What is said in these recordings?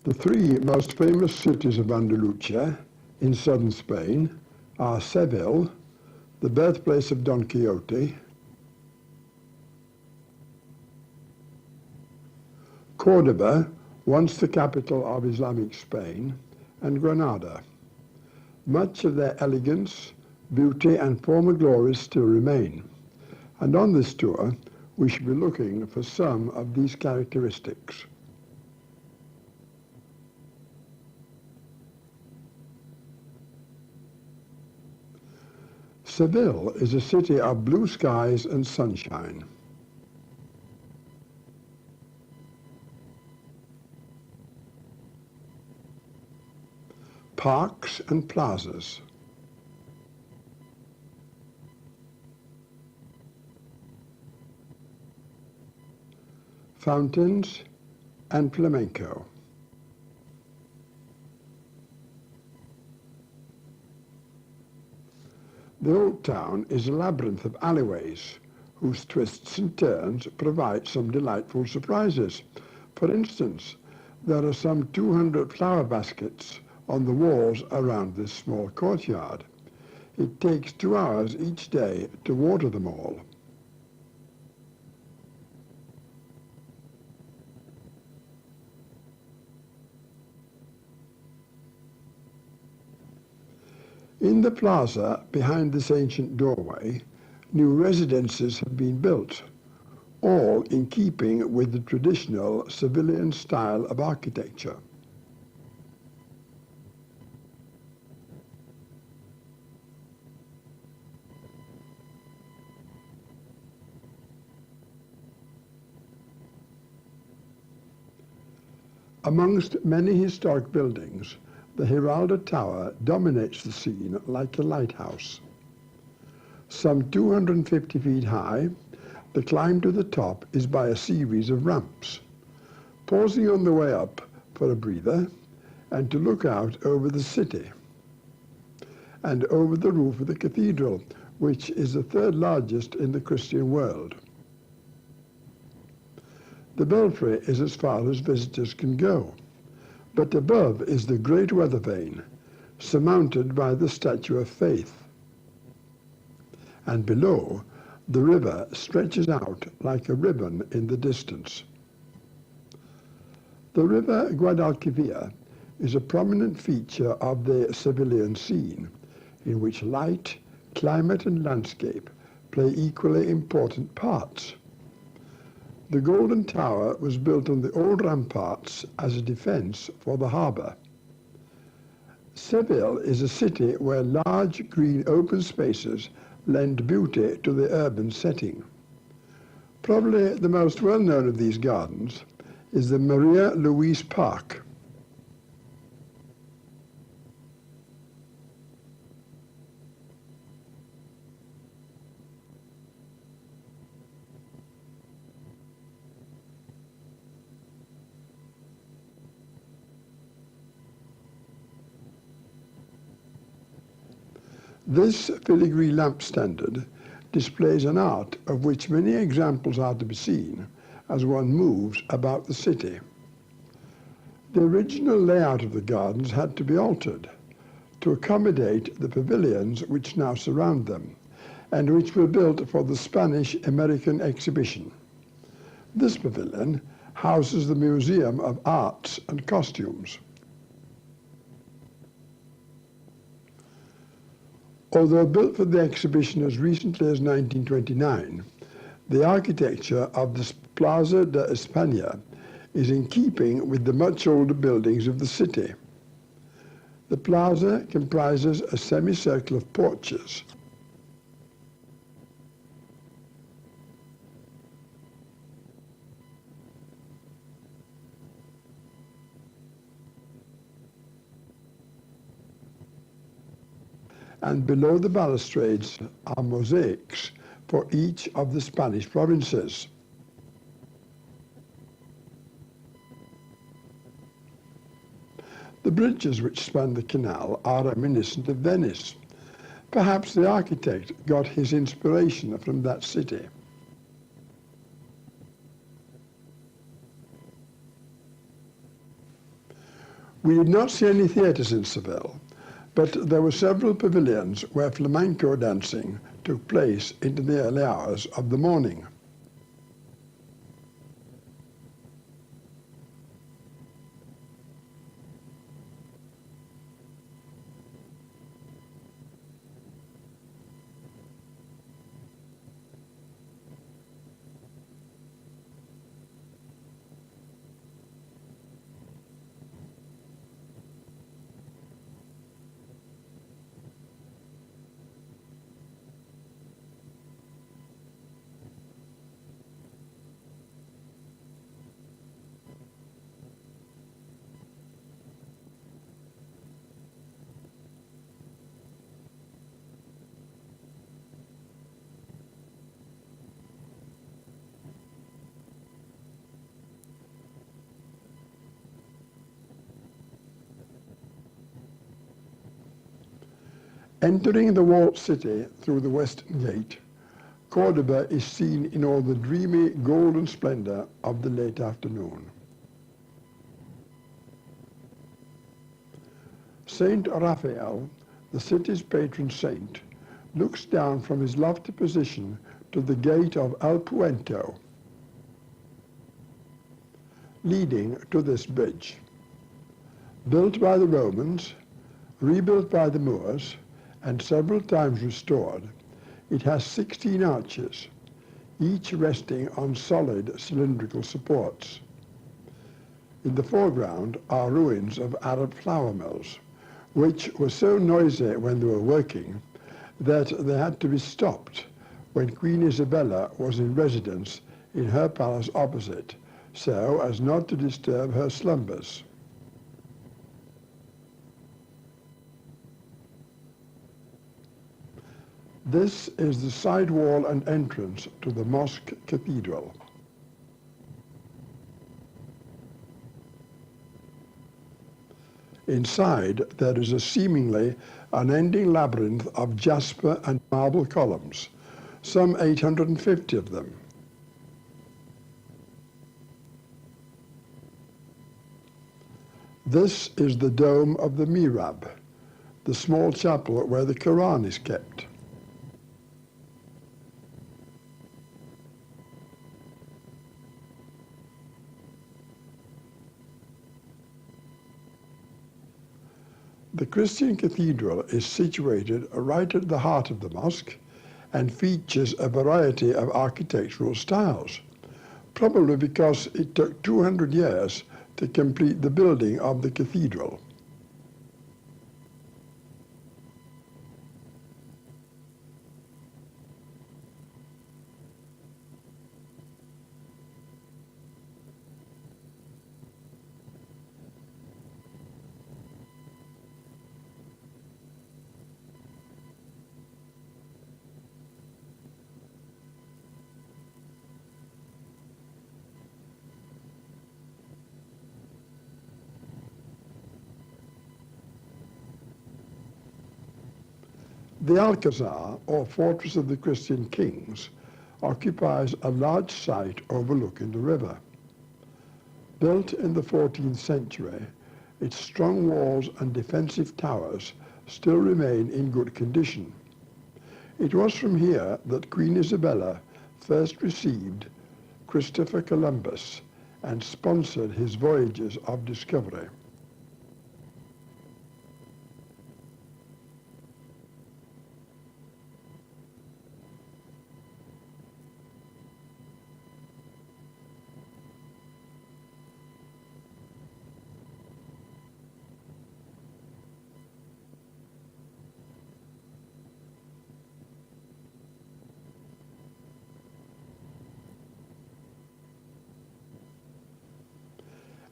The three most famous cities of Andalucia in southern Spain are Seville, the birthplace of Don Quixote, Cordoba, once the capital of Islamic Spain, and Granada. Much of their elegance, beauty and former glories still remain, and on this tour we shall be looking for some of these characteristics. Seville is a city of blue skies and sunshine. Parks and plazas. Fountains and flamenco. The old town is a labyrinth of alleyways whose twists and turns provide some delightful surprises. For instance, there are some 200 flower baskets on the walls around this small courtyard. It takes 2 hours each day to water them all. In the plaza behind this ancient doorway, new residences have been built, all in keeping with the traditional Sevillian style of architecture. Amongst many historic buildings, the Giralda Tower dominates the scene like a lighthouse. Some 250 feet high, the climb to the top is by a series of ramps. Pausing on the way up for a breather and to look out over the city and over the roof of the cathedral, which is the third largest in the Christian world. The belfry is as far as visitors can go, but above is the great weather vane, surmounted by the Statue of Faith. And below, the river stretches out like a ribbon in the distance. The river Guadalquivir is a prominent feature of the Sevillian scene, in which light, climate and landscape play equally important parts. The Golden Tower was built on the old ramparts as a defense for the harbor. Seville is a city where large green open spaces lend beauty to the urban setting. Probably the most well-known of these gardens is the Maria Louise Park. This filigree lamp standard displays an art of which many examples are to be seen as one moves about the city. The original layout of the gardens had to be altered to accommodate the pavilions which now surround them and which were built for the Spanish-American exhibition. This pavilion houses the Museum of Arts and Costumes. Although built for the exhibition as recently as 1929, the architecture of the Plaza de España is in keeping with the much older buildings of the city. The plaza comprises a semicircle of porches. And below the balustrades are mosaics for each of the Spanish provinces. The bridges which span the canal are reminiscent of Venice. Perhaps the architect got his inspiration from that city. We did not see any theatres in Seville, but there were several pavilions where flamenco dancing took place into the early hours of the morning. Entering the walled city through the western gate, Cordoba is seen in all the dreamy golden splendor of the late afternoon. Saint Raphael, the city's patron saint, looks down from his lofty position to the gate of El Puente, leading to this bridge. Built by the Romans, rebuilt by the Moors, and several times restored, it has 16 arches, each resting on solid cylindrical supports. In the foreground are ruins of Arab flour mills, which were so noisy when they were working that they had to be stopped when Queen Isabella was in residence in her palace opposite, so as not to disturb her slumbers. This is the side wall and entrance to the mosque cathedral. Inside, there is a seemingly unending labyrinth of jasper and marble columns, some 850 of them. This is the dome of the Mihrab, the small chapel where the Quran is kept. The Christian cathedral is situated right at the heart of the mosque and features a variety of architectural styles, probably because it took 200 years to complete the building of the cathedral. The Alcazar, or Fortress of the Christian Kings, occupies a large site overlooking the river. Built in the 14th century, its strong walls and defensive towers still remain in good condition. It was from here that Queen Isabella first received Christopher Columbus and sponsored his voyages of discovery.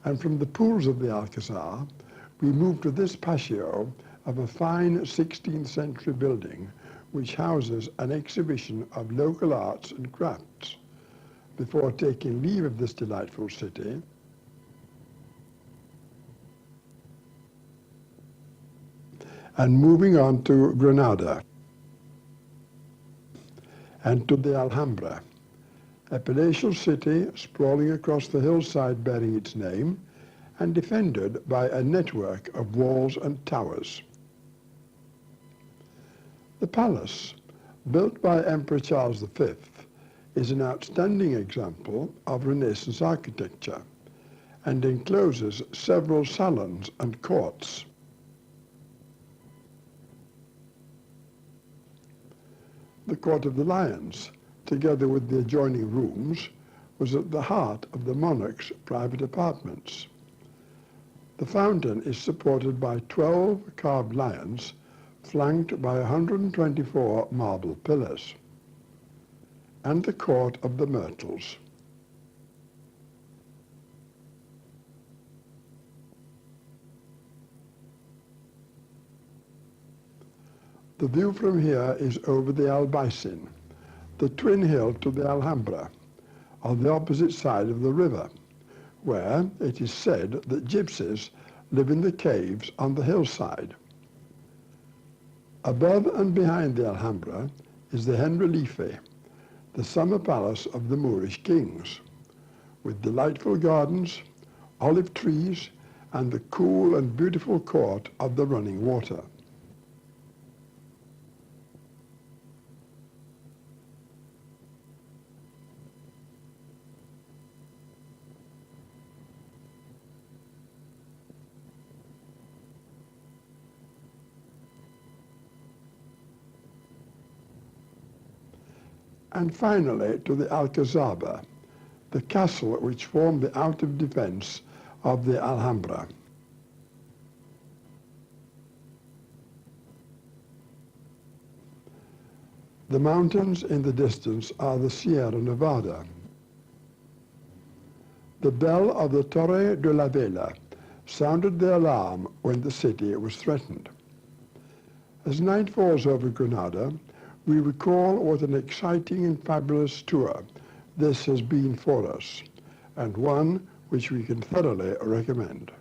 And from the pools of the Alcazar, we move to this patio of a fine 16th century building which houses an exhibition of local arts and crafts. Before taking leave of this delightful city, and moving on to Granada and to the Alhambra, a palatial city sprawling across the hillside bearing its name and defended by a network of walls and towers. The palace, built by Emperor Charles V, is an outstanding example of Renaissance architecture and encloses several salons and courts. The Court of the Lions, together with the adjoining rooms, was at the heart of the monarch's private apartments. The fountain is supported by 12 carved lions, flanked by 124 marble pillars, and the Court of the Myrtles. The view from here is over the Albaycin, the twin hill to the Alhambra, on the opposite side of the river, where it is said that gypsies live in the caves on the hillside. Above and behind the Alhambra is the Generalife, the summer palace of the Moorish kings, with delightful gardens, olive trees, and the cool and beautiful court of the running water. And finally to the Alcazaba, the castle which formed the outer defense of the Alhambra. The mountains in the distance are the Sierra Nevada. The bell of the Torre de la Vela sounded the alarm when the city was threatened. As night falls over Granada, we recall what an exciting and fabulous tour this has been for us, and one which we can thoroughly recommend.